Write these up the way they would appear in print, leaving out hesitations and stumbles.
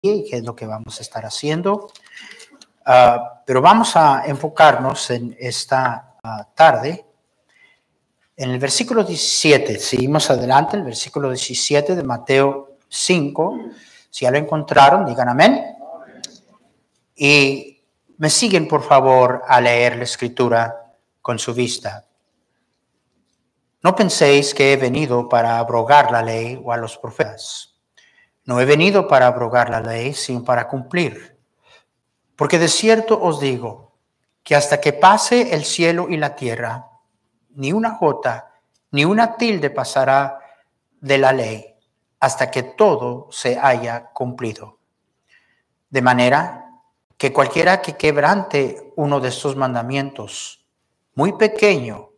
y qué es lo que vamos a estar haciendo. Pero vamos a enfocarnos en esta tarde en el versículo 17. Seguimos adelante, el versículo 17 de Mateo 5. Si ya lo encontraron, digan amén. Y me siguen, por favor, a leer la escritura con su vista. No penséis que he venido para abrogar la ley o a los profetas. No he venido para abrogar la ley, sino para cumplir. Porque de cierto os digo, que hasta que pase el cielo y la tierra, ni una jota, ni una tilde pasará de la ley, hasta que todo se haya cumplido. De manera que cualquiera que quebrante uno de estos mandamientos, muy pequeño,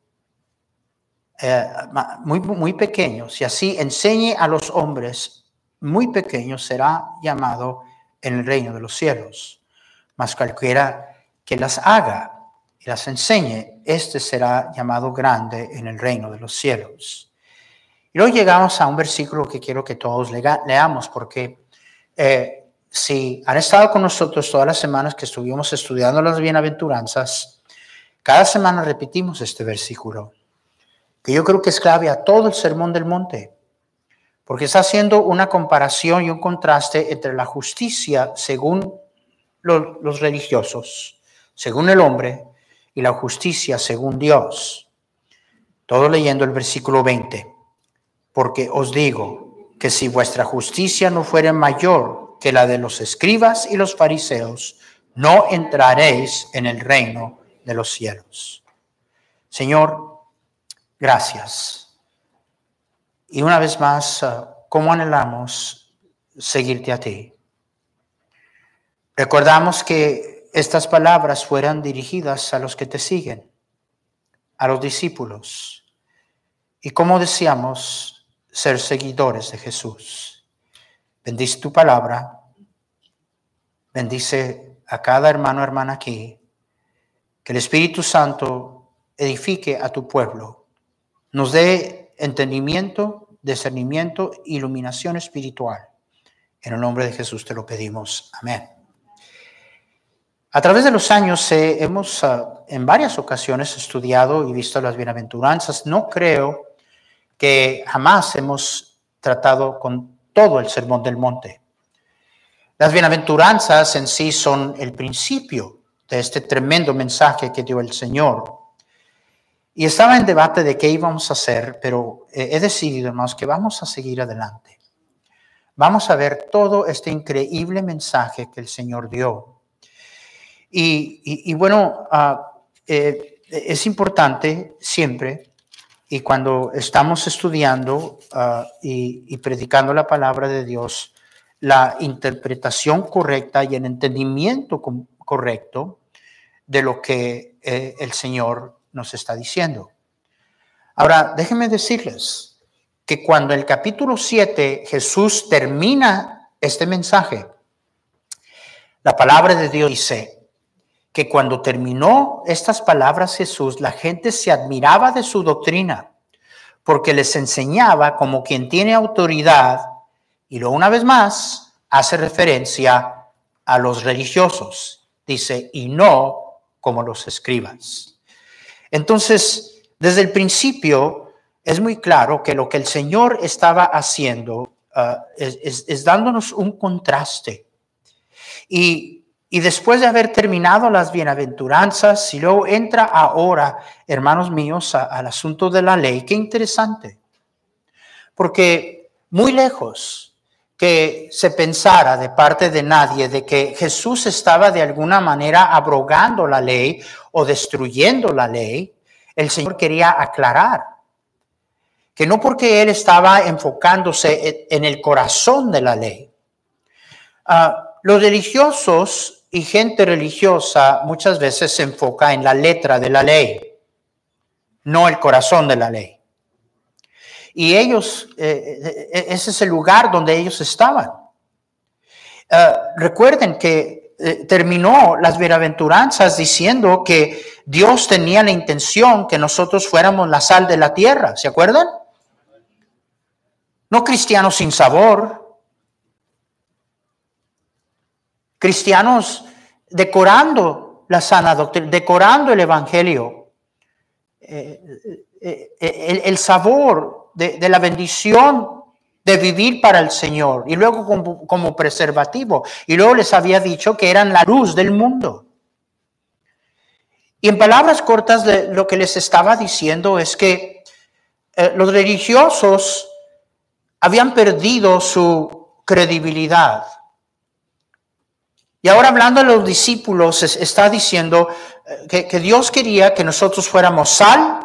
muy pequeño, si así enseñe a los hombres, muy pequeño será llamado en el reino de los cielos. Mas cualquiera que las haga y las enseñe, este será llamado grande en el reino de los cielos. Y luego llegamos a un versículo que quiero que todos leamos, porque si han estado con nosotros todas las semanas que estuvimos estudiando las bienaventuranzas, cada semana repetimos este versículo, que yo creo que es clave a todo el Sermón del Monte, porque está haciendo una comparación y un contraste entre la justicia según los religiosos, según el hombre, y la justicia según Dios. Todo leyendo el versículo 20. Porque os digo que si vuestra justicia no fuera mayor que la de los escribas y los fariseos, no entraréis en el reino de los cielos. Señor, gracias. Y una vez más, ¿cómo anhelamos seguirte a ti? Recordamos que estas palabras fueran dirigidas a los que te siguen, a los discípulos. Y como decíamos, ser seguidores de Jesús. Bendice tu palabra. Bendice a cada hermano, hermana aquí. Que el Espíritu Santo edifique a tu pueblo. Nos dé entendimiento, discernimiento, iluminación espiritual. En el nombre de Jesús te lo pedimos. Amén. A través de los años hemos en varias ocasiones estudiado y visto las bienaventuranzas. No creo que jamás hemos tratado con todo el Sermón del Monte. Las bienaventuranzas en sí son el principio de este tremendo mensaje que dio el Señor. Y estaba en debate de qué íbamos a hacer, pero he decidido, hermanos, que vamos a seguir adelante. Vamos a ver todo este increíble mensaje que el Señor dio. Y bueno, es importante siempre, y cuando estamos estudiando y predicando la palabra de Dios, la interpretación correcta y el entendimiento correcto de lo que el Señor nos está diciendo. Ahora, déjenme decirles que cuando en el capítulo 7 Jesús termina este mensaje, la palabra de Dios dice que cuando terminó estas palabras Jesús, la gente se admiraba de su doctrina, porque les enseñaba como quien tiene autoridad, y luego una vez más hace referencia a los religiosos. Dice, y no como los escribas. Entonces, desde el principio es muy claro que lo que el Señor estaba haciendo es dándonos un contraste. Y después de haber terminado las bienaventuranzas, si luego entra ahora, hermanos míos, al asunto de la ley, qué interesante. Porque muy lejos que se pensara de parte de nadie de que Jesús estaba de alguna manera abrogando la ley o destruyendo la ley, el Señor quería aclarar que no porque Él estaba enfocándose en el corazón de la ley. Los religiosos y gente religiosa muchas veces se enfoca en la letra de la ley, no el corazón de la ley. Y ellos, ese es el lugar donde ellos estaban. Recuerden que terminó las bienaventuranzas diciendo que Dios tenía la intención que nosotros fuéramos la sal de la tierra. ¿Se acuerdan? No cristianos sin sabor. cristianos decorando la sana doctrina, decorando el evangelio, el sabor de la bendición de vivir para el Señor, y luego como preservativo, y luego les había dicho que eran la luz del mundo. Y en palabras cortas, lo que les estaba diciendo es que los religiosos habían perdido su credibilidad. Y ahora, hablando a los discípulos, está diciendo que Dios quería que nosotros fuéramos sal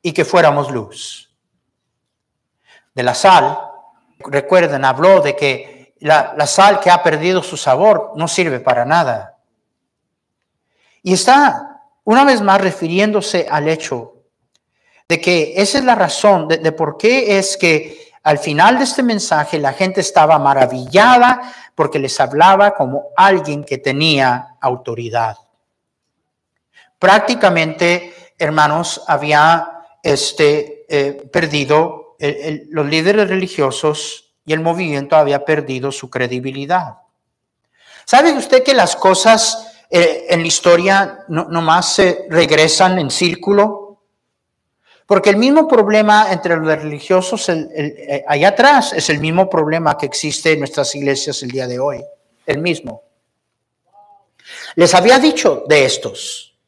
y que fuéramos luz. De la sal, recuerden, habló de que la sal que ha perdido su sabor no sirve para nada. Y está una vez más refiriéndose al hecho de que esa es la razón de por qué es que al final de este mensaje la gente estaba maravillada, porque les hablaba como alguien que tenía autoridad. Prácticamente, hermanos, había perdido, los líderes religiosos y el movimiento había perdido su credibilidad. ¿Sabe usted que las cosas en la historia nomás se regresan en círculo? Porque el mismo problema entre los religiosos allá atrás es el mismo problema que existe en nuestras iglesias el día de hoy. El mismo. Les había dicho de estos.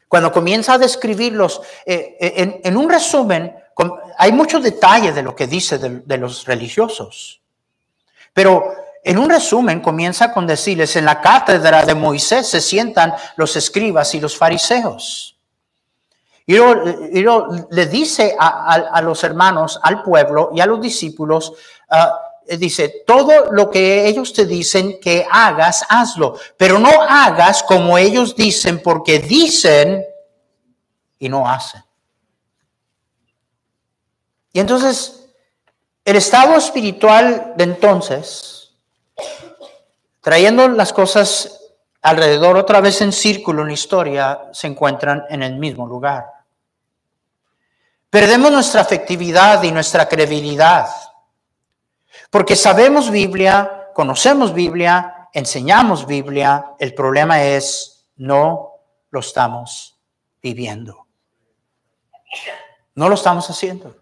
Cuando comienza a describirlos, en un resumen, hay muchos detalles de lo que dice de los religiosos. Pero en un resumen comienza con decirles, en la cátedra de Moisés se sientan los escribas y los fariseos. Y luego le dice a los hermanos, al pueblo y a los discípulos, dice, todo lo que ellos te dicen que hagas, hazlo. Pero no hagas como ellos dicen, porque dicen y no hacen. Y entonces, el estado espiritual de entonces, trayendo las cosas alrededor otra vez en círculo en la historia, se encuentran en el mismo lugar. Perdemos nuestra afectividad y nuestra credibilidad, porque sabemos Biblia, conocemos Biblia, enseñamos Biblia. El problema es, no lo estamos viviendo. No lo estamos haciendo.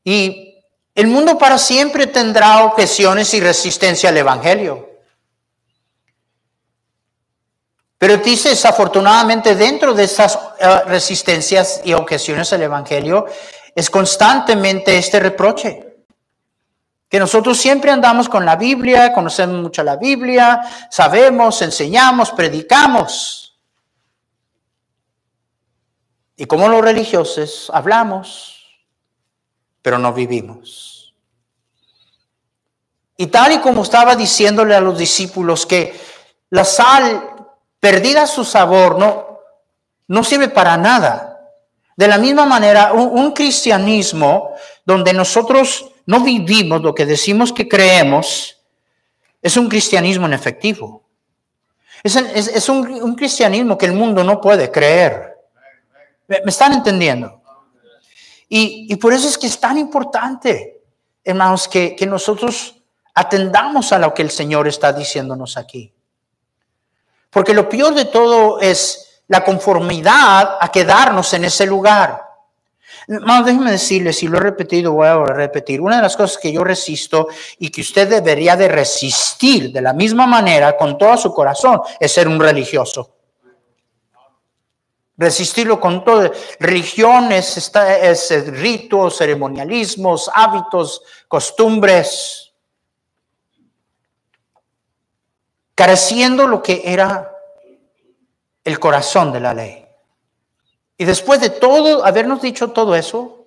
Y el mundo para siempre tendrá objeciones y resistencia al evangelio. Pero dice, desafortunadamente, dentro de estas resistencias y objeciones al evangelio, es constantemente este reproche. Que nosotros siempre andamos con la Biblia, conocemos mucho la Biblia, sabemos, enseñamos, predicamos. Y como los religiosos, hablamos, pero no vivimos. Y tal y como estaba diciéndole a los discípulos que la sal perdida su sabor, no sirve para nada. De la misma manera, un cristianismo donde nosotros no vivimos lo que decimos que creemos, es un cristianismo inefectivo. Es un cristianismo que el mundo no puede creer. ¿Me están entendiendo? Y por eso es que es tan importante, hermanos, que nosotros atendamos a lo que el Señor está diciéndonos aquí. Porque lo peor de todo es la conformidad a quedarnos en ese lugar. Hermanos, déjenme decirles, si lo he repetido, voy a repetir. Una de las cosas que yo resisto y que usted debería de resistir de la misma manera con todo su corazón es ser un religioso. Resistirlo con todo. Religiones, es ritos, ceremonialismos, hábitos, costumbres. Careciendo lo que era el corazón de la ley. Y después de todo, habernos dicho todo eso,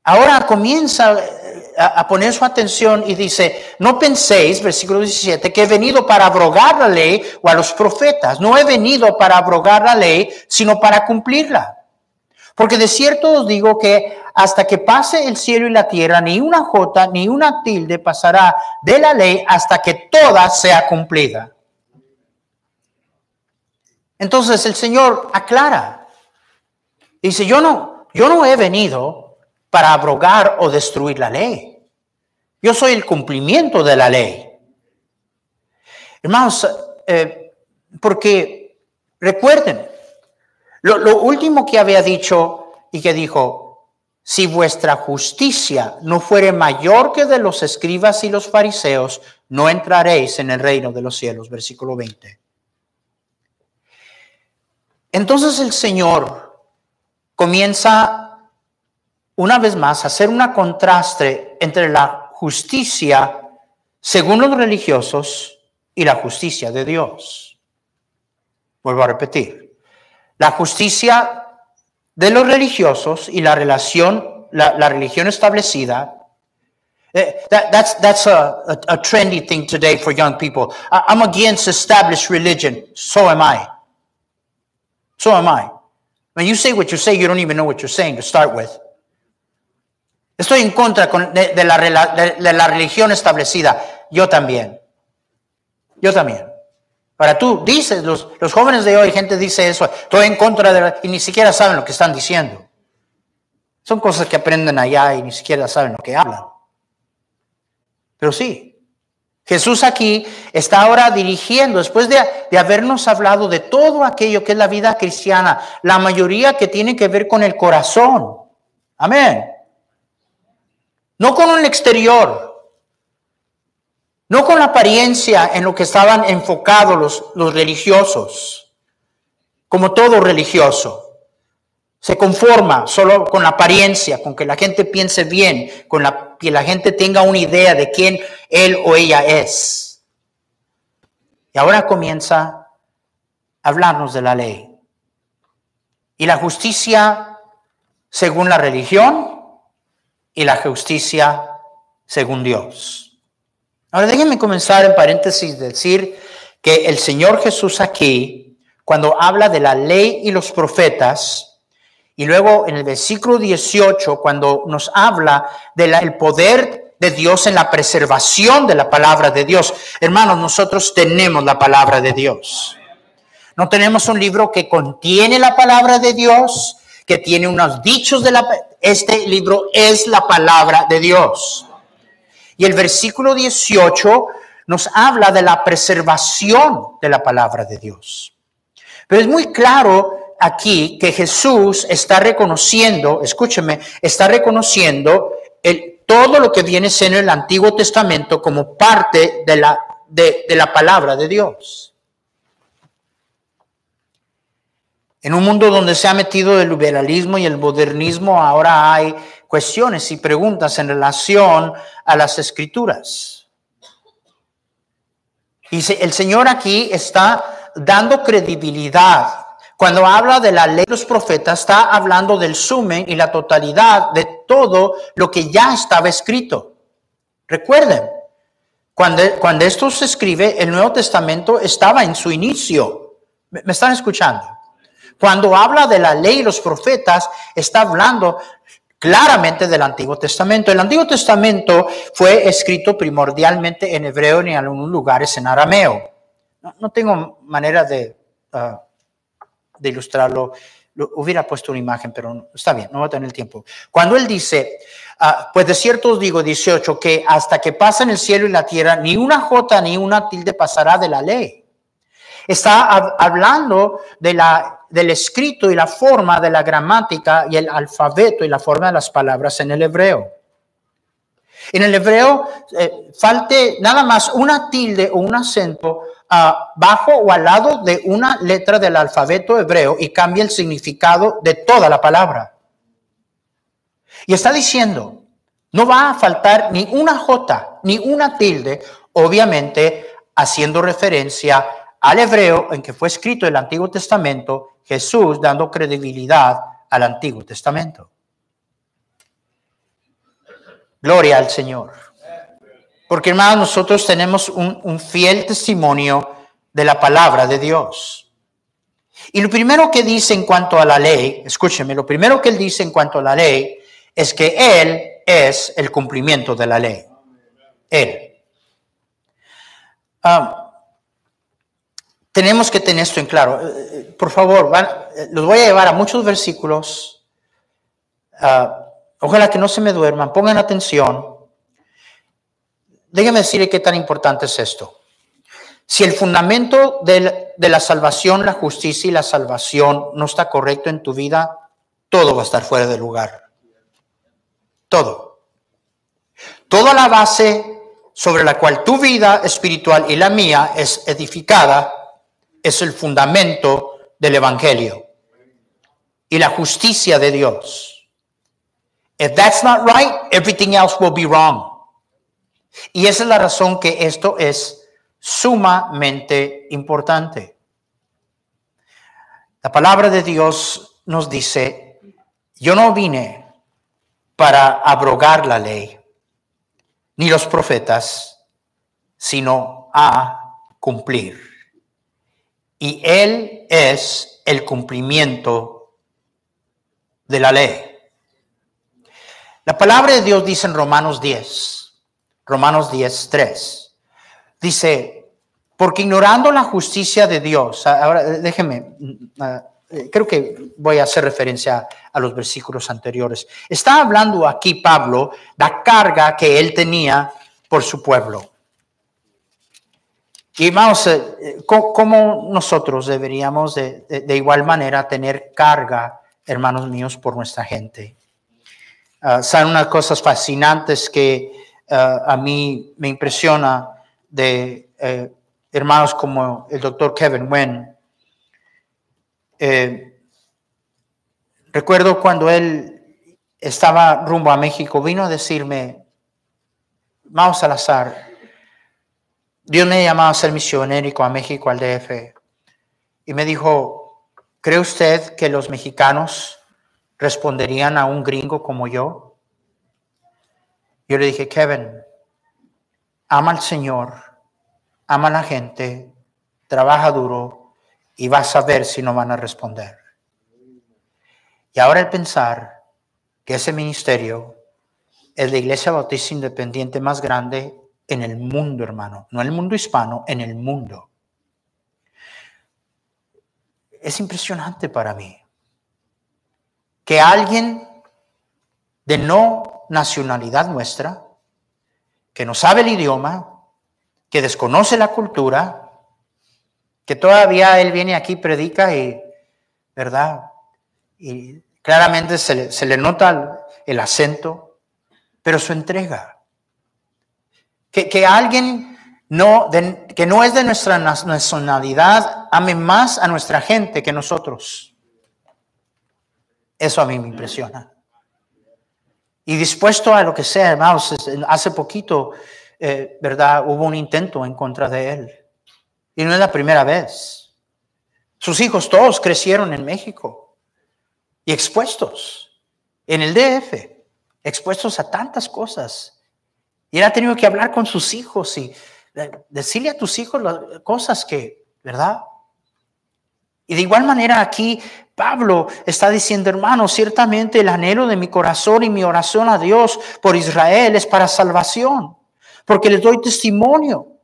ahora comienza a poner su atención y dice, no penséis, versículo 17, que he venido para abrogar la ley o a los profetas. No he venido para abrogar la ley, sino para cumplirla. Porque de cierto os digo que hasta que pase el cielo y la tierra, ni una jota ni una tilde pasará de la ley hasta que toda sea cumplida. Entonces el Señor aclara. Dice, yo no he venido para abrogar o destruir la ley. Yo soy el cumplimiento de la ley. Hermanos, porque recuerden, lo último que había dicho y que dijo, si vuestra justicia no fuere mayor que de los escribas y los fariseos, no entraréis en el reino de los cielos. Versículo 20. Entonces el Señor comienza una vez más a hacer un contraste entre la justicia según los religiosos y la justicia de Dios. Vuelvo a repetir. La justicia de los religiosos y la religión establecida. That's a trendy thing today for young people. I'm against established religion. So am I. So am I. When you say what you say, you don't even know what you're saying to start with. Estoy en contra de la religión establecida. Yo también. Ahora tú dices, los jóvenes de hoy, gente dice eso, estoy en contra y ni siquiera saben lo que están diciendo. Son cosas que aprenden allá y ni siquiera saben lo que hablan. Pero sí, Jesús aquí está ahora dirigiendo, después de habernos hablado de todo aquello que es la vida cristiana, la mayoría que tiene que ver con el corazón. Amén. No con el exterior. No con la apariencia en lo que estaban enfocados los religiosos, como todo religioso. Se conforma solo con la apariencia, con que la gente piense bien, que la gente tenga una idea de quién él o ella es. Y ahora comienza a hablarnos de la ley. Y la justicia según la religión y la justicia según Dios. Ahora déjenme comenzar en paréntesis decir que el Señor Jesús aquí, cuando habla de la ley y los profetas, y luego en el versículo 18, cuando nos habla del poder de Dios en la preservación de la palabra de Dios. Hermanos, nosotros tenemos la palabra de Dios. No tenemos un libro que contiene la palabra de Dios, que tiene unos dichos este libro es la palabra de Dios. Y el versículo 18 nos habla de la preservación de la palabra de Dios. Pero es muy claro aquí que Jesús está reconociendo, escúcheme, está reconociendo todo lo que viene siendo el Antiguo Testamento como parte de la palabra de Dios. En un mundo donde se ha metido el liberalismo y el modernismo, ahora hay cuestiones y preguntas en relación a las Escrituras. Y el Señor aquí está dando credibilidad. Cuando habla de la ley de los profetas, está hablando del sumen y la totalidad de todo lo que ya estaba escrito. Recuerden, cuando esto se escribe, el Nuevo Testamento estaba en su inicio. ¿Me están escuchando? Cuando habla de la ley y los profetas, está hablando claramente del Antiguo Testamento. El Antiguo Testamento fue escrito primordialmente en hebreo y en algunos lugares en arameo. No tengo manera de ilustrarlo. Hubiera puesto una imagen, pero está bien, no voy a tener el tiempo. Cuando él dice, pues de cierto os digo, 18, que hasta que pasen el cielo y la tierra, ni una jota ni una tilde pasará de la ley. Está hablando del escrito y la forma de la gramática y el alfabeto y la forma de las palabras en el hebreo. En el hebreo falte nada más una tilde o un acento bajo o al lado de una letra del alfabeto hebreo y cambia el significado de toda la palabra. Y está diciendo, no va a faltar ni una jota ni una tilde, obviamente haciendo referencia al hebreo en que fue escrito el Antiguo Testamento, Jesús dando credibilidad al Antiguo Testamento. Gloria al Señor. Porque, hermanos, nosotros tenemos un fiel testimonio de la palabra de Dios. Y lo primero que dice en cuanto a la ley, escúcheme, lo primero que él dice en cuanto a la ley es que Él es el cumplimiento de la ley. Él. Tenemos que tener esto en claro. Por favor, los voy a llevar a muchos versículos. Ojalá que no se me duerman. Pongan atención. Déjenme decirle qué tan importante es esto. Si el fundamento de la salvación, la justicia y la salvación no está correcto en tu vida, todo va a estar fuera de lugar. Todo. Toda la base sobre la cual tu vida espiritual y la mía es edificada es el fundamento del Evangelio y la justicia de Dios. If that's not right, everything else will be wrong. Y esa es la razón que esto es sumamente importante. La palabra de Dios nos dice, yo no vine para abrogar la ley, ni los profetas, sino a cumplir. Y Él es el cumplimiento de la ley. La palabra de Dios dice en Romanos 10:3. Dice, porque ignorando la justicia de Dios, ahora déjeme, creo que voy a hacer referencia a los versículos anteriores. Está hablando aquí Pablo la carga que él tenía por su pueblo. Y vamos, ¿cómo nosotros deberíamos de igual manera tener carga, hermanos míos, por nuestra gente? Son unas cosas fascinantes que a mí me impresiona de hermanos como el doctor Kevin Wen. Recuerdo cuando él estaba rumbo a México, vino a decirme, Mao Salazar, Dios me llamaba a ser misionero a México, al DF, y me dijo, ¿cree usted que los mexicanos responderían a un gringo como yo? Yo le dije, Kevin, ama al Señor, ama a la gente, trabaja duro y vas a ver si no van a responder. Y ahora el pensar que ese ministerio es la Iglesia Bautista Independiente más grande en el mundo, hermano, no en el mundo hispano, en el mundo. Es impresionante para mí que alguien de no nacionalidad nuestra, que no sabe el idioma, que desconoce la cultura, que todavía él viene aquí, predica y, ¿verdad? Y claramente se le nota el acento, pero su entrega. Que alguien que no es de nuestra nacionalidad ame más a nuestra gente que nosotros. Eso a mí me impresiona. Y dispuesto a lo que sea, hermanos, hace poquito, ¿verdad? Hubo un intento en contra de él. Y no es la primera vez. Sus hijos todos crecieron en México y expuestos en el DF, expuestos a tantas cosas. Y él ha tenido que hablar con sus hijos y decirle a tus hijos las cosas que, ¿verdad? Y de igual manera aquí Pablo está diciendo, hermanos, ciertamente el anhelo de mi corazón y mi oración a Dios por Israel es para salvación, porque les doy testimonio.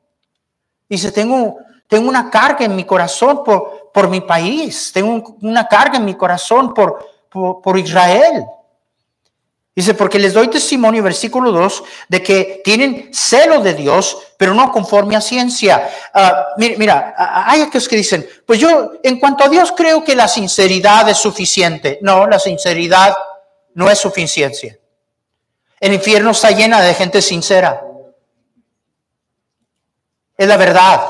Dice, tengo una carga en mi corazón por mi país, tengo una carga en mi corazón por Israel. Dice, porque les doy testimonio, versículo 2, de que tienen celo de Dios, pero no conforme a ciencia. Mira, hay aquellos que dicen, pues yo en cuanto a Dios creo que la sinceridad es suficiente. No, la sinceridad no es suficiencia. El infierno está lleno de gente sincera. Es la verdad,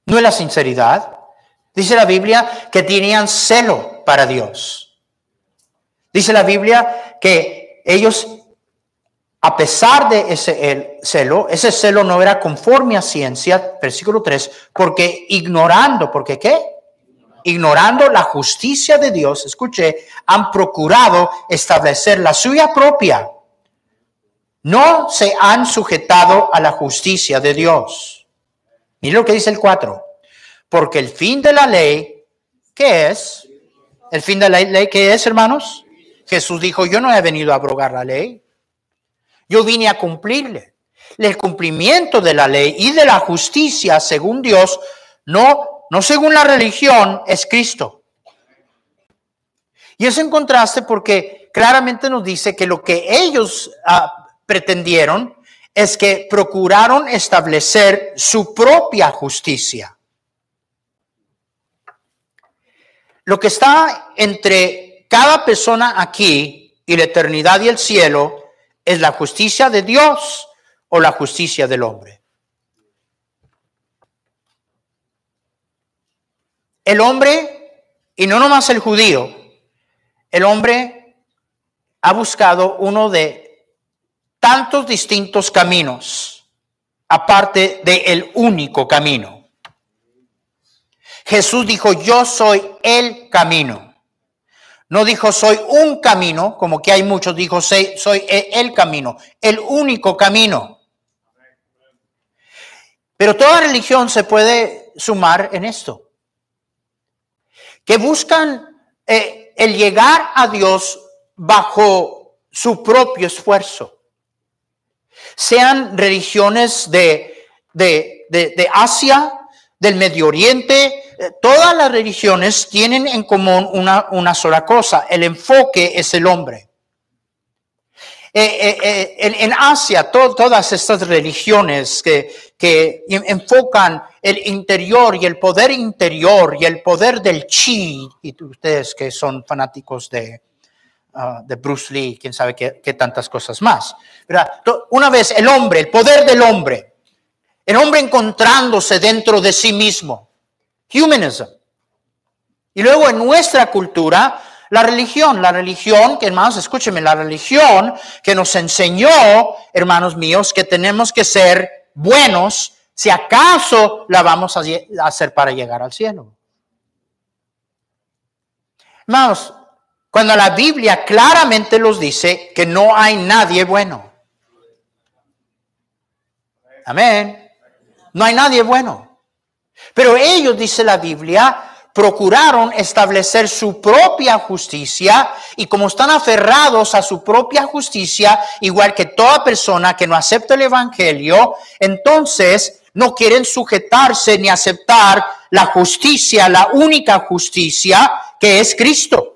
no es la sinceridad. Dice la Biblia que tenían celo para Dios. Dice la Biblia que ellos, a pesar de ese celo no era conforme a ciencia, versículo 3, porque ignorando, ¿porque qué? Ignorando la justicia de Dios, escuche, han procurado establecer la suya propia. No se han sujetado a la justicia de Dios. Mire lo que dice el 4. Porque el fin de la ley, ¿qué es? El fin de la ley, ¿qué es, hermanos? Jesús dijo, yo no he venido a abrogar la ley. Yo vine a cumplirle. El cumplimiento de la ley y de la justicia, según Dios, no según la religión, es Cristo. Y es en contraste porque claramente nos dice que lo que ellos pretendieron es que procuraron establecer su propia justicia. Lo que está entre cada persona aquí y la eternidad y el cielo es la justicia de Dios o la justicia del hombre. El hombre, y no nomás el judío, el hombre ha buscado uno de tantos distintos caminos, aparte del único camino. Jesús dijo, yo soy el camino. No dijo, soy un camino, como que hay muchos, dijo, soy el camino, el único camino. Pero toda religión se puede sumar en esto. Que buscan el llegar a Dios bajo su propio esfuerzo. Sean religiones de Asia, del Medio Oriente, todas las religiones tienen en común una sola cosa: el enfoque es el hombre. En Asia, todas estas religiones que enfocan el interior y el poder del chi, y ustedes que son fanáticos de Bruce Lee, quién sabe qué tantas cosas más. ¿Verdad? Una vez el hombre, el poder del hombre, el hombre encontrándose dentro de sí mismo, humanism. Y luego en nuestra cultura, la religión, que hermanos, escúchenme, la religión que nos enseñó, hermanos míos, que tenemos que ser buenos, si acaso la vamos a hacer para llegar al cielo. Hermanos, cuando la Biblia claramente nos dice que no hay nadie bueno. Amén. No hay nadie bueno. Pero ellos, dice la Biblia, procuraron establecer su propia justicia, y como están aferrados a su propia justicia, igual que toda persona que no acepta el evangelio, entonces no quieren sujetarse ni aceptar la justicia, la única justicia que es Cristo.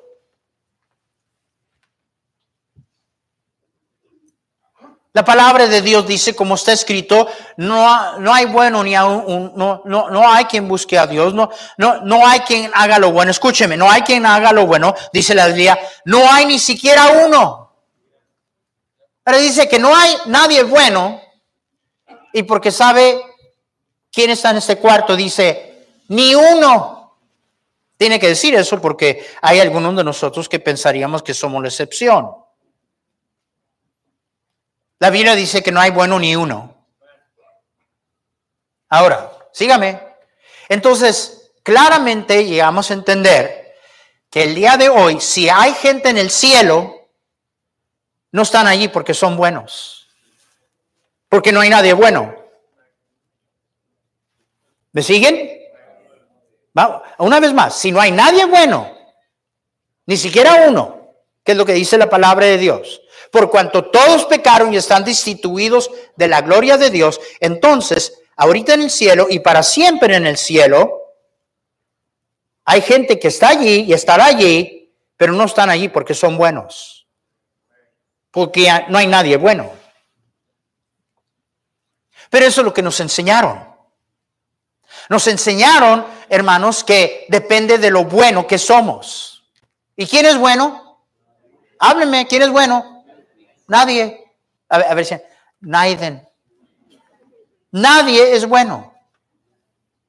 La palabra de Dios dice, como está escrito, no hay bueno ni aún, no hay quien busque a Dios, no hay quien haga lo bueno. Escúcheme, no hay quien haga lo bueno, dice la Biblia, no hay ni siquiera uno. Pero dice que no hay nadie bueno, y porque sabe quién está en este cuarto, dice, ni uno. Tiene que decir eso porque hay algunos de nosotros que pensaríamos que somos la excepción. La Biblia dice que no hay bueno ni uno. Ahora, sígame. Entonces, claramente llegamos a entender que el día de hoy, si hay gente en el cielo, no están allí porque son buenos. Porque no hay nadie bueno. ¿Me siguen? Vamos, una vez más, si no hay nadie bueno, ni siquiera uno, ¿qué es lo que dice la palabra de Dios? Por cuanto todos pecaron y están destituidos de la gloria de Dios, entonces, ahorita en el cielo y para siempre en el cielo, hay gente que está allí y estará allí, pero no están allí porque son buenos. Porque no hay nadie bueno. Pero eso es lo que nos enseñaron. Nos enseñaron, hermanos, que depende de lo bueno que somos. ¿Y quién es bueno? Háblenme, ¿quién es bueno? Nadie. A ver si nadie. Nadie es bueno.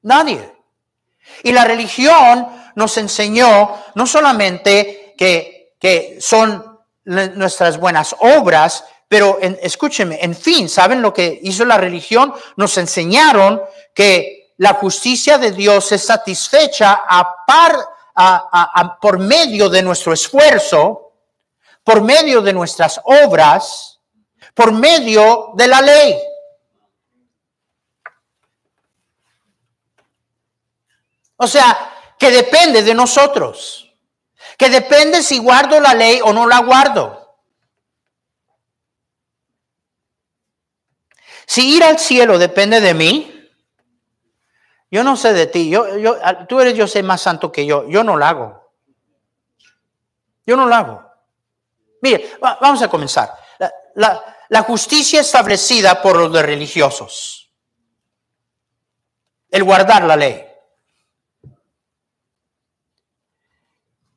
Nadie. Y la religión nos enseñó no solamente que son nuestras buenas obras, pero escúchenme, en fin, ¿saben lo que hizo la religión? Nos enseñaron que la justicia de Dios es satisfecha por medio de nuestro esfuerzo, por medio de nuestras obras, por medio de la ley. O sea, que depende de nosotros. Que depende si guardo la ley o no la guardo. Si ir al cielo depende de mí, yo no sé de ti. Tú eres, yo sé, más santo que yo. Yo no lo hago. Yo no lo hago. Mire, vamos a comenzar. la justicia establecida por los religiosos. El guardar la ley.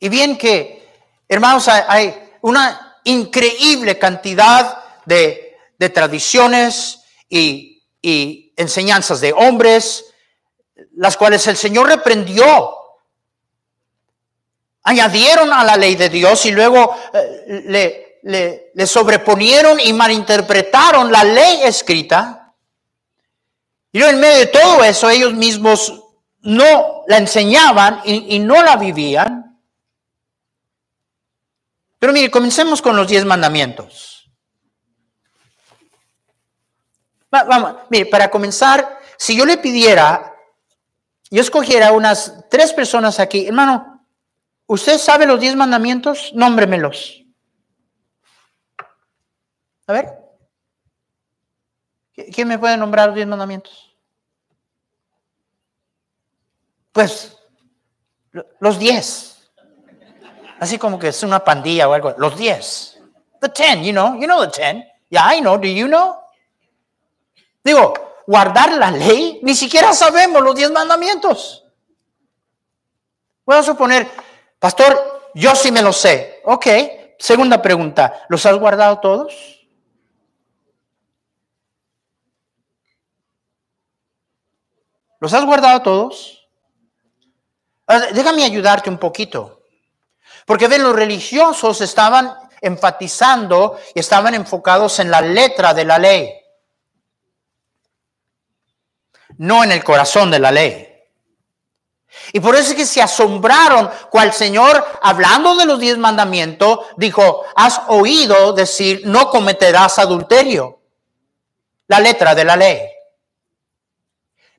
Y bien que, hermanos, hay una increíble cantidad de tradiciones y enseñanzas de hombres, las cuales el Señor reprendió. Añadieron a la ley de Dios y luego le sobreponieron y malinterpretaron la ley escrita. Y luego en medio de todo eso ellos mismos no la enseñaban y no la vivían. Pero mire, comencemos con los 10 mandamientos. Vamos, mire, para comenzar, si yo le pidiera, yo escogiera unas 3 personas aquí, hermano, ¿usted sabe los 10 mandamientos? Nómbremelos. A ver. ¿Quién me puede nombrar los 10 mandamientos? Pues, los 10. Así como que es una pandilla o algo. Los 10. The 10, you know the 10. Yeah, I know. Do you know? Digo, guardar la ley, ni siquiera sabemos los 10 mandamientos. Voy a suponer, pastor, yo sí me lo sé. Ok, segunda pregunta, ¿los has guardado todos? ¿Los has guardado todos? Déjame ayudarte un poquito. Porque ven, los religiosos estaban enfatizando y estaban enfocados en la letra de la ley, no en el corazón de la ley. Y por eso es que se asombraron cuando el Señor, hablando de los 10 mandamientos, dijo, has oído decir, no cometerás adulterio. La letra de la ley.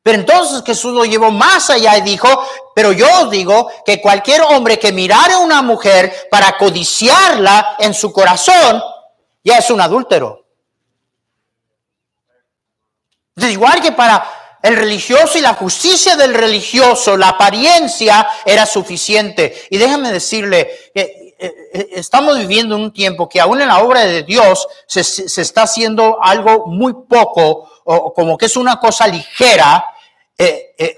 Pero entonces Jesús lo llevó más allá y dijo, pero yo os digo que cualquier hombre que mirare a una mujer para codiciarla en su corazón, ya es un adúltero. Entonces, igual que para el religioso y la justicia del religioso, la apariencia era suficiente. Y déjame decirle que estamos viviendo un tiempo que aún en la obra de Dios se está haciendo algo muy poco, o como que es una cosa ligera,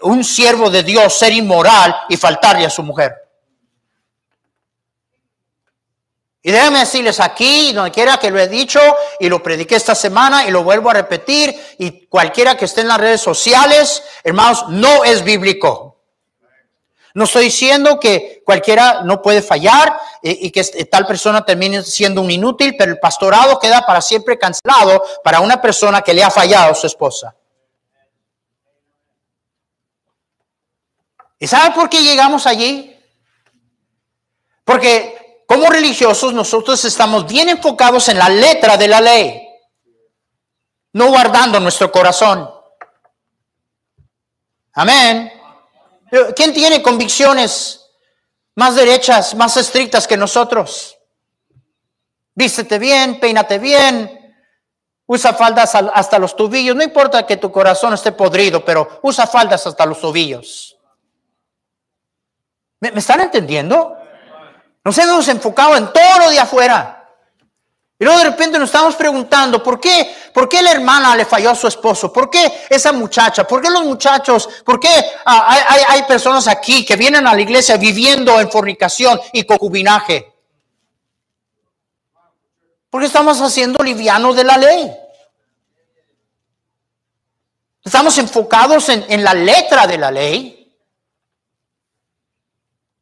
un siervo de Dios ser inmoral y faltarle a su mujer. Y déjenme decirles aquí, donde quiera que lo he dicho y lo prediqué esta semana y lo vuelvo a repetir, y cualquiera que esté en las redes sociales, hermanos, no es bíblico. No estoy diciendo que cualquiera no puede fallar y que tal persona termine siendo un inútil, pero el pastorado queda para siempre cancelado para una persona que le ha fallado a su esposa. ¿Y sabe por qué llegamos allí? Porque como religiosos nosotros estamos bien enfocados en la letra de la ley, no guardando nuestro corazón. Amén. ¿Quién tiene convicciones más derechas, más estrictas que nosotros? Vístete bien, peínate bien, usa faldas hasta los tobillos. No importa que tu corazón esté podrido, pero usa faldas hasta los tobillos. ¿Me están entendiendo? Nos hemos enfocado en todo lo de afuera. Y luego de repente nos estamos preguntando, ¿por qué la hermana le falló a su esposo? ¿Por qué esa muchacha? ¿Por qué los muchachos? ¿Por qué hay personas aquí que vienen a la iglesia viviendo en fornicación y concubinaje? Porque estamos haciendo liviano de la ley. Estamos enfocados en la letra de la ley.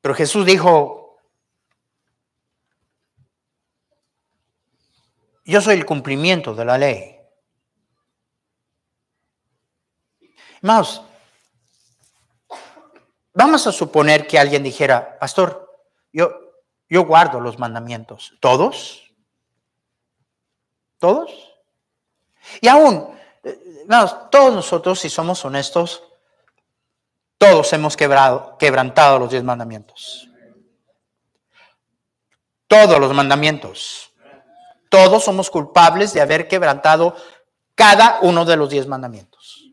Pero Jesús dijo, yo soy el cumplimiento de la ley. Hermanos, vamos a suponer que alguien dijera, pastor, yo guardo los mandamientos. ¿Todos? ¿Todos? Y aún, hermanos, todos nosotros, si somos honestos, todos hemos quebrantado los 10 mandamientos. Todos los mandamientos. Todos somos culpables de haber quebrantado cada uno de los 10 mandamientos.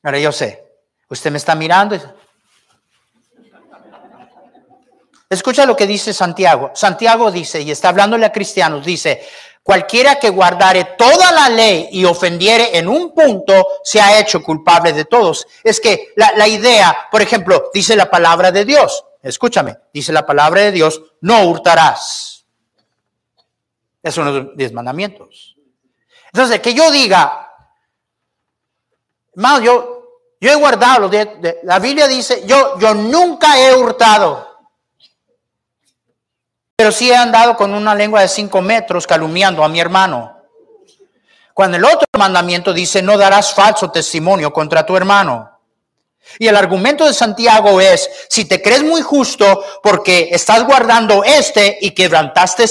Ahora yo sé, usted me está mirando. Escucha lo que dice Santiago. Santiago dice, y está hablándole a cristianos, dice, Cualquiera que guardare toda la ley y ofendiere en un punto, se ha hecho culpable de todos. Es que la idea, por ejemplo, dice la palabra de Dios. Escúchame, dice la palabra de Dios, no hurtarás. Es uno de los 10 mandamientos. Entonces, que yo diga, hermano, yo he guardado los 10, la Biblia dice, yo nunca he hurtado. Pero sí he andado con una lengua de 5 metros calumniando a mi hermano. Cuando el otro mandamiento dice, no darás falso testimonio contra tu hermano. Y el argumento de Santiago es, si te crees muy justo porque estás guardando y quebrantaste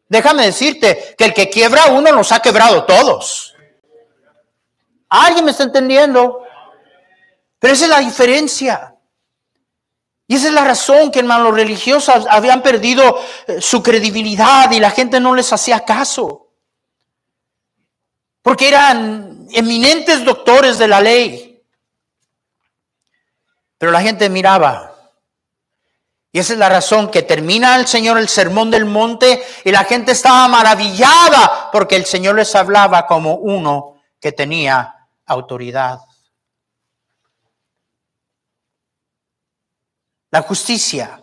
déjame decirte que el que quiebra uno los ha quebrado todos. ¿Alguien me está entendiendo? Pero esa es la diferencia. Y esa es la razón que, hermanos, los religiosos habían perdido su credibilidad y la gente no les hacía caso. Porque eran eminentes doctores de la ley. Pero la gente miraba. Y esa es la razón que termina el Señor el sermón del monte y la gente estaba maravillada porque el Señor les hablaba como uno que tenía autoridad. La justicia,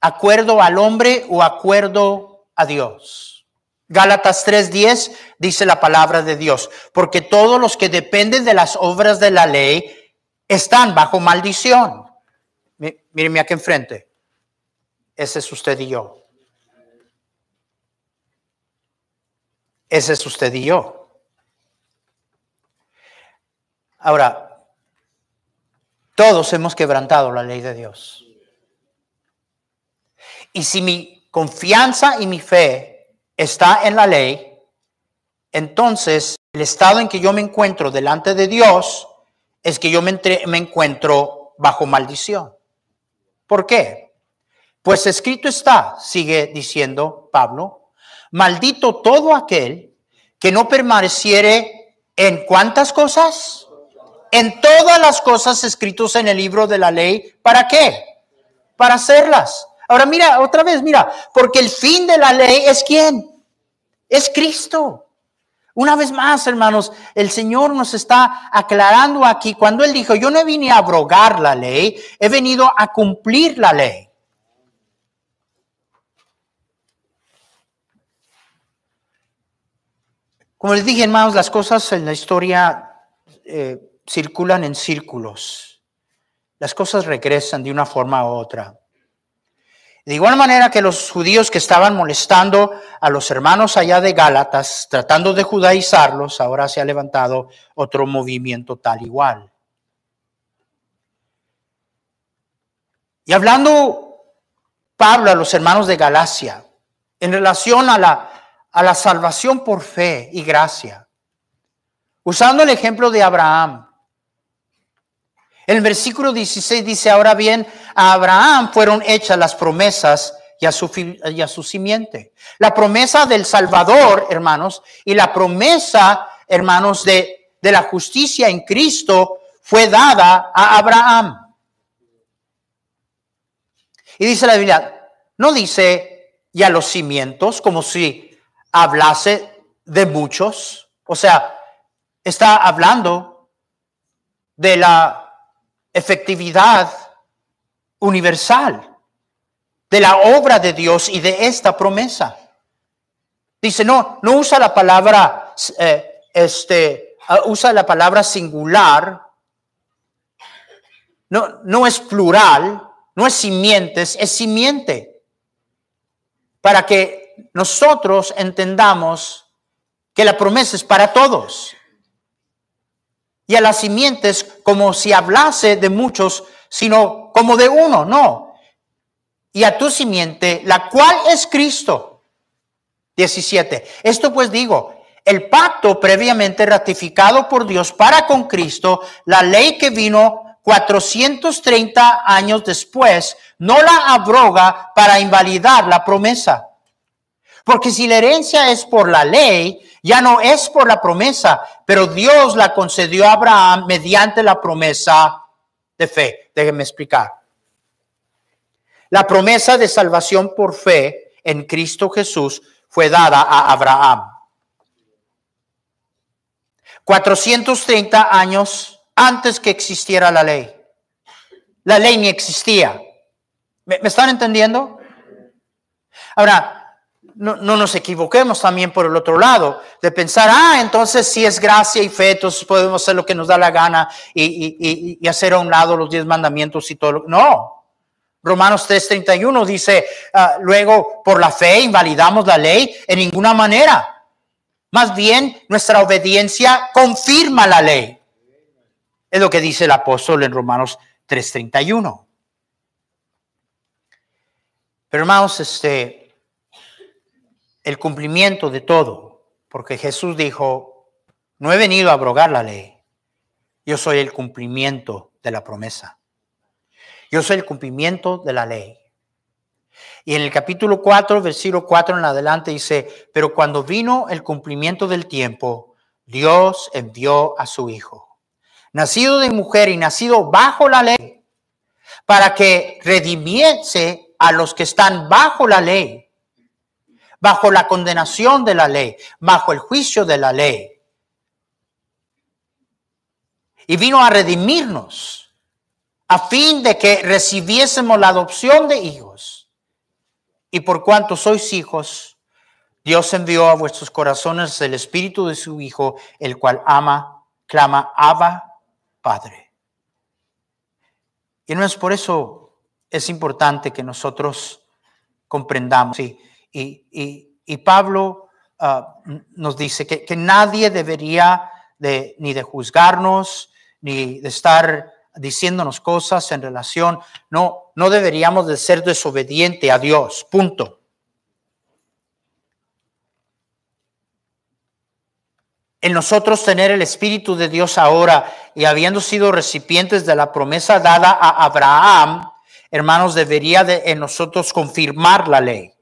acuerdo al hombre o acuerdo a Dios. Gálatas 3:10 dice la palabra de Dios, porque todos los que dependen de las obras de la ley están bajo maldición. Mírenme aquí enfrente. Ese es usted y yo. Ese es usted y yo. Ahora, todos hemos quebrantado la ley de Dios. Y si mi confianza y mi fe está en la ley, entonces el estado en que yo me encuentro delante de Dios es que yo me encuentro bajo maldición. ¿Por qué? Pues escrito está, sigue diciendo Pablo, maldito todo aquel que no permaneciere en ¿cuántas cosas? En todas las cosas escritas en el libro de la ley. ¿Para qué? Para hacerlas. Ahora mira, otra vez, mira, porque el fin de la ley es ¿quién? Es Cristo. Una vez más, hermanos, el Señor nos está aclarando aquí cuando Él dijo, yo no vine a abrogar la ley, he venido a cumplir la ley. Como les dije, hermanos, las cosas en la historia circulan en círculos. Las cosas regresan de una forma u otra. De igual manera que los judíos que estaban molestando a los hermanos allá de Gálatas, tratando de judaizarlos, ahora se ha levantado otro movimiento tal igual. Y hablando Pablo a los hermanos de Galacia, en relación a la salvación por fe y gracia, usando el ejemplo de Abraham, el versículo 16 dice, ahora bien, a Abraham fueron hechas las promesas y a su simiente. La promesa del Salvador, hermanos, y la promesa, hermanos, de la justicia en Cristo fue dada a Abraham. Y dice la Biblia, no dice y a los cimientos, como si hablase de muchos. O sea, está hablando de la efectividad universal de la obra de Dios y de esta promesa. Dice, no usa la palabra, usa la palabra singular, no es plural, no es simientes, es simiente. Para que nosotros entendamos que la promesa es para todos. Y a las simientes como si hablase de muchos, sino como de uno, no. Y a tu simiente, la cual es Cristo. 17. Esto pues digo, el pacto previamente ratificado por Dios para con Cristo, la ley que vino 430 años después, no la abroga para invalidar la promesa. Porque si la herencia es por la ley, ya no es por la promesa, pero Dios la concedió a Abraham mediante la promesa de fe. Déjenme explicar. La promesa de salvación por fe en Cristo Jesús fue dada a Abraham. 430 años antes que existiera la ley. La ley ni existía. ¿Me están entendiendo? Ahora, no nos equivoquemos también por el otro lado, de pensar, entonces si es gracia y fe, entonces podemos hacer lo que nos da la gana y hacer a un lado los 10 mandamientos y todo. No. Romanos 3:31 dice, luego por la fe invalidamos la ley en ninguna manera. Más bien, nuestra obediencia confirma la ley. Es lo que dice el apóstol en Romanos 3:31. Pero hermanos, el cumplimiento de todo, porque Jesús dijo, no he venido a abrogar la ley, yo soy el cumplimiento de la promesa. Yo soy el cumplimiento de la ley. Y en el capítulo 4, versículo 4 en adelante dice, pero cuando vino el cumplimiento del tiempo, Dios envió a su Hijo, nacido de mujer y nacido bajo la ley, para que redimiese a los que están bajo la ley, bajo la condenación de la ley, bajo el juicio de la ley. Y vino a redimirnos, a fin de que recibiésemos la adopción de hijos. Y por cuanto sois hijos, Dios envió a vuestros corazones el Espíritu de su Hijo, el cual clama, Abba, Padre. Y no es por eso, es importante que nosotros comprendamos. Y Pablo nos dice que nadie debería ni de juzgarnos, ni de estar diciéndonos cosas en relación, no deberíamos de ser desobedientes a Dios, punto. En nosotros tener el Espíritu de Dios ahora y habiendo sido recipientes de la promesa dada a Abraham, hermanos, debería en nosotros confirmar la ley.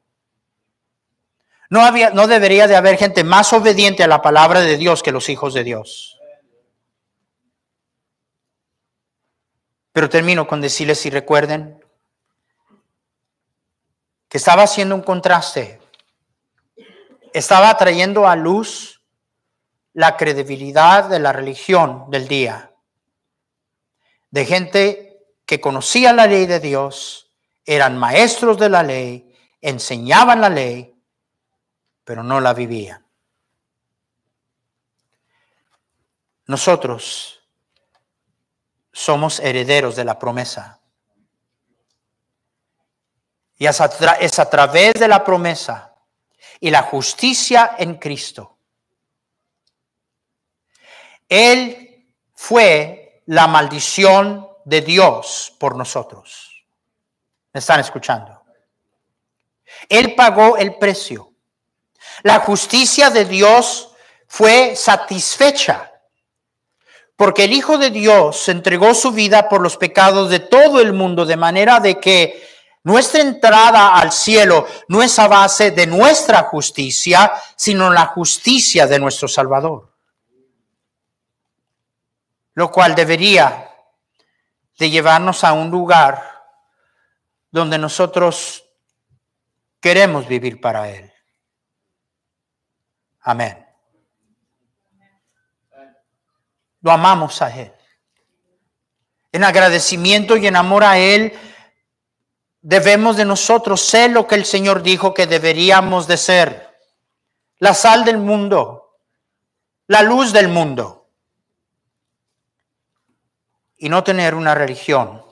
No debería de haber gente más obediente a la palabra de Dios que los hijos de Dios. Pero termino con decirles, si recuerden, que estaba haciendo un contraste. Estaba trayendo a luz la credibilidad de la religión del día. De gente que conocía la ley de Dios, eran maestros de la ley, enseñaban la ley, pero no la vivían. Nosotros somos herederos de la promesa. Y es a través de la promesa y la justicia en Cristo. Él fue la maldición de Dios por nosotros. ¿Me están escuchando? Él pagó el precio. La justicia de Dios fue satisfecha. Porque el Hijo de Dios entregó su vida por los pecados de todo el mundo, de manera de que nuestra entrada al cielo no es a base de nuestra justicia, sino la justicia de nuestro Salvador. Lo cual debería de llevarnos a un lugar donde nosotros queremos vivir para Él. Amén. Lo amamos a Él. En agradecimiento y en amor a Él, debemos de nosotros ser lo que el Señor dijo que deberíamos de ser. La sal del mundo, la luz del mundo. Y no tener una religión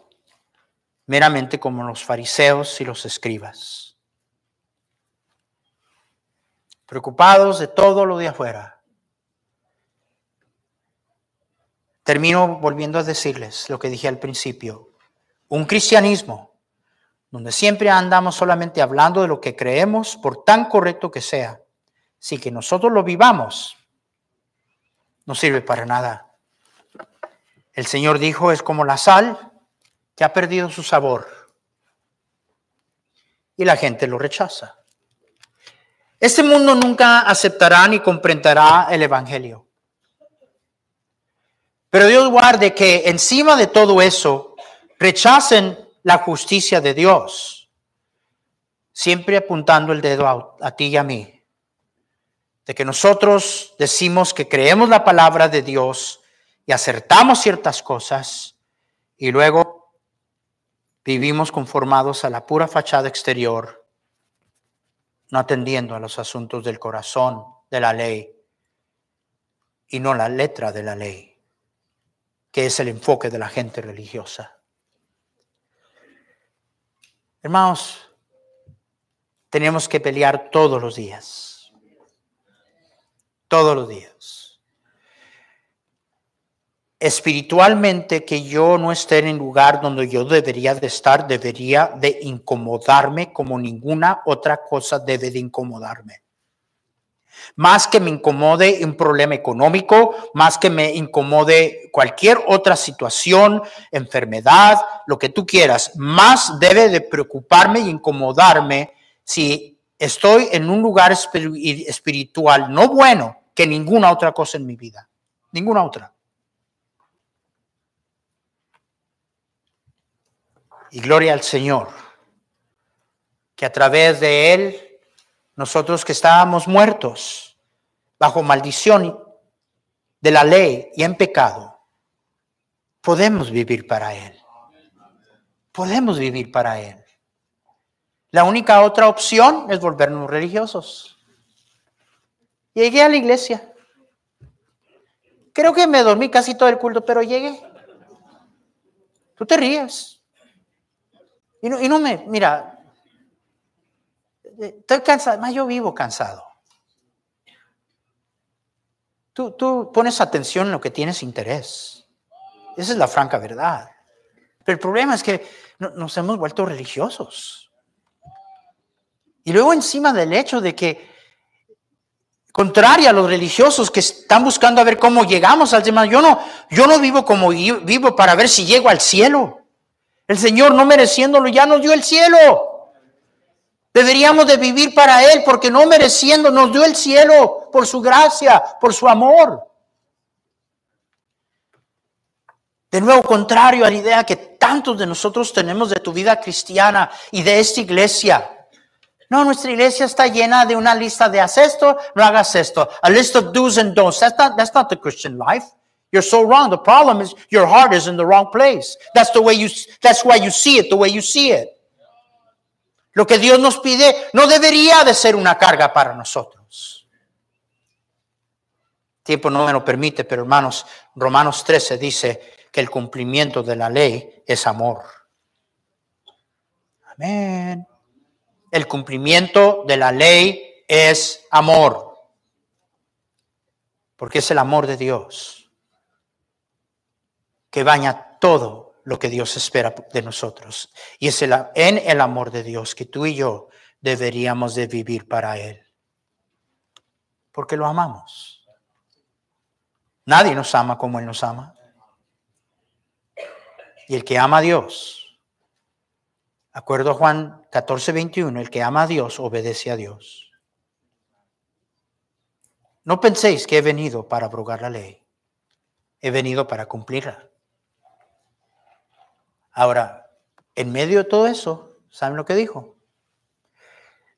meramente como los fariseos y los escribas. Preocupados de todo lo de afuera. Termino volviendo a decirles lo que dije al principio. Un cristianismo donde siempre andamos solamente hablando de lo que creemos, por tan correcto que sea, si que nosotros lo vivamos, no sirve para nada. El Señor dijo, es como la sal que ha perdido su sabor. Y la gente lo rechaza. Este mundo nunca aceptará ni comprenderá el Evangelio. Pero Dios guarde que encima de todo eso rechacen la justicia de Dios. siempre apuntando el dedo a ti y a mí, de que nosotros decimos que creemos la palabra de Dios y acertamos ciertas cosas y luego vivimos conformados a la pura fachada exterior, no atendiendo a los asuntos del corazón, de la ley, y no la letra de la ley, que es el enfoque de la gente religiosa. Hermanos, tenemos que pelear todos los días. Todos los días. Espiritualmente, que yo no esté en el lugar donde yo debería de estar, debería de incomodarme como ninguna otra cosa debe de incomodarme. Más que me incomode un problema económico, más que me incomode cualquier otra situación, enfermedad, lo que tú quieras, más debe de preocuparme y incomodarme si estoy en un lugar espiritual no bueno que ninguna otra cosa en mi vida. Ninguna otra. Y gloria al Señor, que a través de Él, nosotros que estábamos muertos bajo maldición de la ley y en pecado, podemos vivir para Él. Podemos vivir para Él. La única otra opción es volvernos religiosos. Llegué a la iglesia. Creo que me dormí casi todo el culto, pero llegué. Tú te ríes. Y no me, mira, estoy cansado, más yo vivo cansado. Tú pones atención en lo que tienes interés. Esa es la franca verdad. Pero el problema es que nos hemos vuelto religiosos. Y luego encima del hecho de que, contrario a los religiosos que están buscando a ver cómo llegamos al cielo, yo no vivo como vivo para ver si llego al cielo. El Señor, no mereciéndolo, ya nos dio el cielo. Deberíamos de vivir para Él, porque no mereciendo nos dio el cielo por su gracia, por su amor. De nuevo, contrario a la idea que tantos de nosotros tenemos de tu vida cristiana y de esta iglesia. No, nuestra iglesia está llena de una lista de haz esto, no hagas esto. A list of do's and don'ts. That's not the Christian life. You're so wrong. The problem is your heart is in the wrong place. That's why you see it the way you see it. Lo que Dios nos pide no debería de ser una carga para nosotros. El tiempo no me lo permite, pero hermanos, Romanos 13 dice que el cumplimiento de la ley es amor. Amén. El cumplimiento de la ley es amor. Porque es el amor de Dios que baña todo lo que Dios espera de nosotros. Y es en el amor de Dios que tú y yo deberíamos de vivir para Él. Porque lo amamos. Nadie nos ama como Él nos ama. Y el que ama a Dios, acuerdo a Juan 14:21, el que ama a Dios obedece a Dios. No penséis que he venido para abrogar la ley. He venido para cumplirla. Ahora, en medio de todo eso, ¿saben lo que dijo?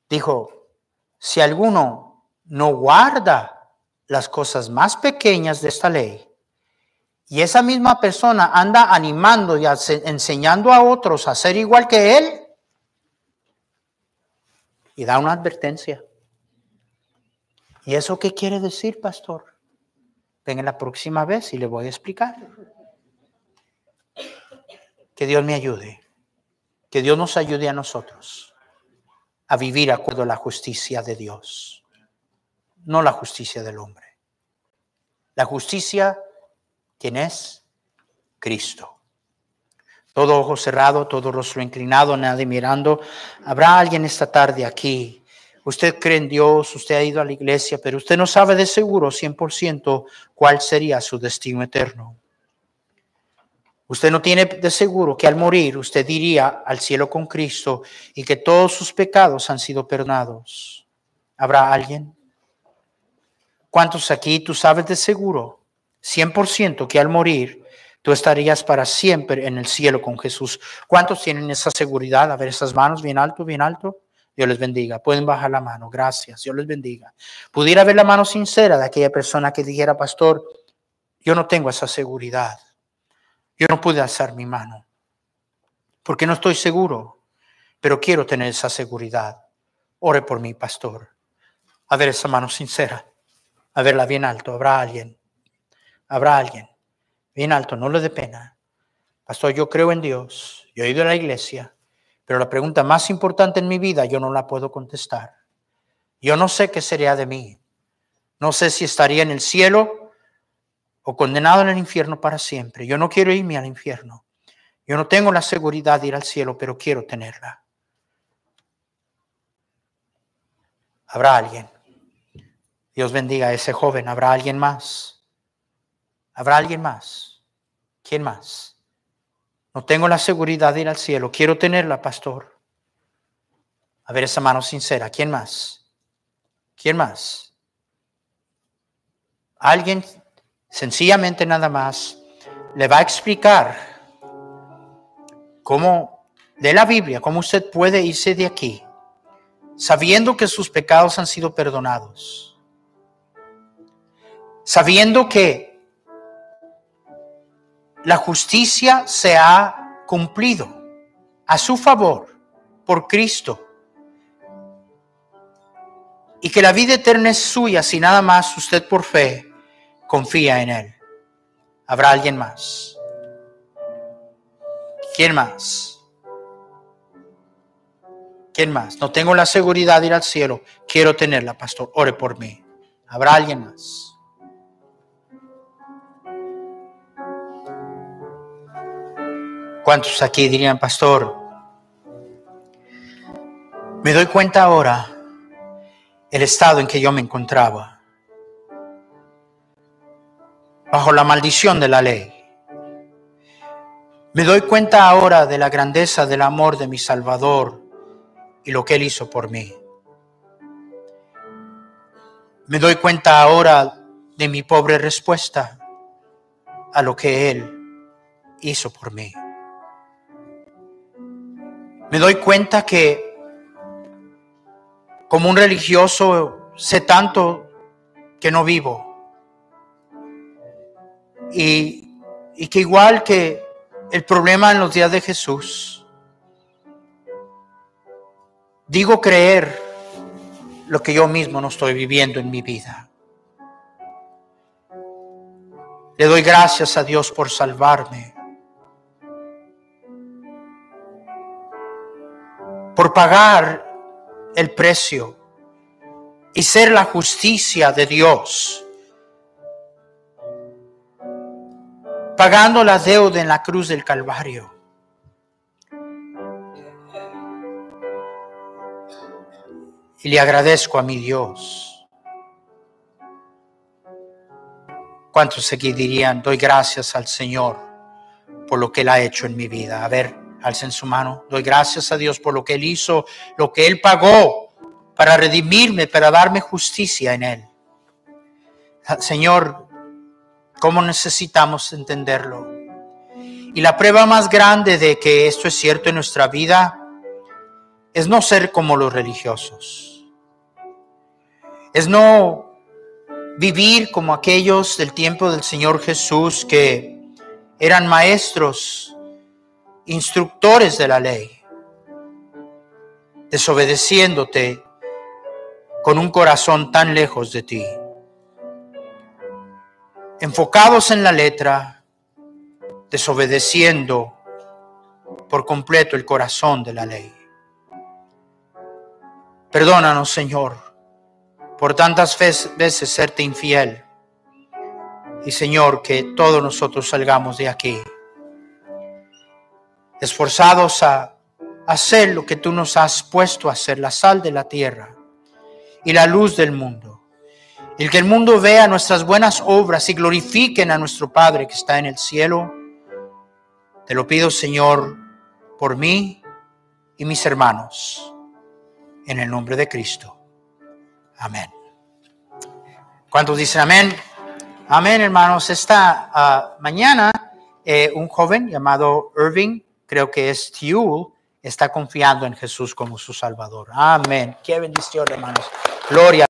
Dijo, si alguno no guarda las cosas más pequeñas de esta ley, y esa misma persona anda animando y enseñando a otros a ser igual que él, y da una advertencia. ¿Y eso qué quiere decir, pastor? Venga la próxima vez y le voy a explicar. Que Dios me ayude. Que Dios nos ayude a nosotros a vivir de acuerdo a la justicia de Dios. No la justicia del hombre. La justicia, ¿quién es? Cristo. Todo ojo cerrado, todo rostro inclinado, nadie mirando. Habrá alguien esta tarde aquí. Usted cree en Dios, usted ha ido a la iglesia, pero usted no sabe de seguro 100% cuál sería su destino eterno. Usted no tiene de seguro que al morir usted iría al cielo con Cristo y que todos sus pecados han sido perdonados. ¿Habrá alguien? ¿Cuántos aquí tú sabes de seguro 100% que al morir tú estarías para siempre en el cielo con Jesús? ¿Cuántos tienen esa seguridad? A ver esas manos bien alto, bien alto. Dios les bendiga. Pueden bajar la mano. Gracias. Dios les bendiga. Pudiera ver la mano sincera de aquella persona que dijera, pastor, yo no tengo esa seguridad. Yo no pude alzar mi mano porque no estoy seguro, pero quiero tener esa seguridad. Ore por mí, pastor. A ver esa mano sincera. A verla bien alto. Habrá alguien. Habrá alguien. Bien alto. No le dé pena. Pastor, yo creo en Dios. Yo he ido a la iglesia. Pero la pregunta más importante en mi vida yo no la puedo contestar. Yo no sé qué sería de mí. No sé si estaría en el cielo o condenado en el infierno para siempre. Yo no quiero irme al infierno. Yo no tengo la seguridad de ir al cielo, pero quiero tenerla. Habrá alguien. Dios bendiga a ese joven. Habrá alguien más. Habrá alguien más. ¿Quién más? No tengo la seguridad de ir al cielo. Quiero tenerla, pastor. A ver esa mano sincera. ¿Quién más? ¿Quién más? Alguien sencillamente nada más le va a explicar cómo, de la Biblia, cómo usted puede irse de aquí sabiendo que sus pecados han sido perdonados. Sabiendo que la justicia se ha cumplido a su favor por Cristo. Y que la vida eterna es suya si nada más usted por fe confía en Él. ¿Habrá alguien más? ¿Quién más? ¿Quién más? No tengo la seguridad de ir al cielo. Quiero tenerla, pastor. Ore por mí. ¿Habrá alguien más? ¿Cuántos aquí dirían, pastor? Me doy cuenta ahora el estado en que yo me encontraba, bajo la maldición de la ley. Me doy cuenta ahora de la grandeza del amor de mi Salvador y lo que Él hizo por mí. Me doy cuenta ahora de mi pobre respuesta a lo que Él hizo por mí. Me doy cuenta que como un religioso sé tanto que no vivo. Y que igual que el problema en los días de Jesús, digo creer lo que yo mismo no estoy viviendo en mi vida. Le doy gracias a Dios por salvarme, por pagar el precio y ser la justicia de Dios, pagando la deuda en la cruz del Calvario. Y le agradezco a mi Dios. ¿Cuántos aquí dirían, doy gracias al Señor por lo que Él ha hecho en mi vida? A ver, alcen su mano. Doy gracias a Dios por lo que Él hizo, lo que Él pagó para redimirme, para darme justicia en Él. Señor, ¿cómo necesitamos entenderlo? Y la prueba más grande de que esto es cierto en nuestra vida es no ser como los religiosos. Es no vivir como aquellos del tiempo del Señor Jesús que eran maestros, instructores de la ley, desobedeciéndote con un corazón tan lejos de ti. Enfocados en la letra, desobedeciendo por completo el corazón de la ley. Perdónanos, Señor, por tantas veces serte infiel. Y, Señor, que todos nosotros salgamos de aquí esforzados a hacer lo que tú nos has puesto a hacer, la sal de la tierra y la luz del mundo. El que el mundo vea nuestras buenas obras y glorifiquen a nuestro Padre que está en el cielo. Te lo pido, Señor, por mí y mis hermanos, en el nombre de Cristo. Amén. ¿Cuántos dicen amén? Amén, hermanos. Esta mañana un joven llamado Irving, creo que es Tiul, está confiando en Jesús como su Salvador. Amén. Qué bendición, hermanos. Gloria.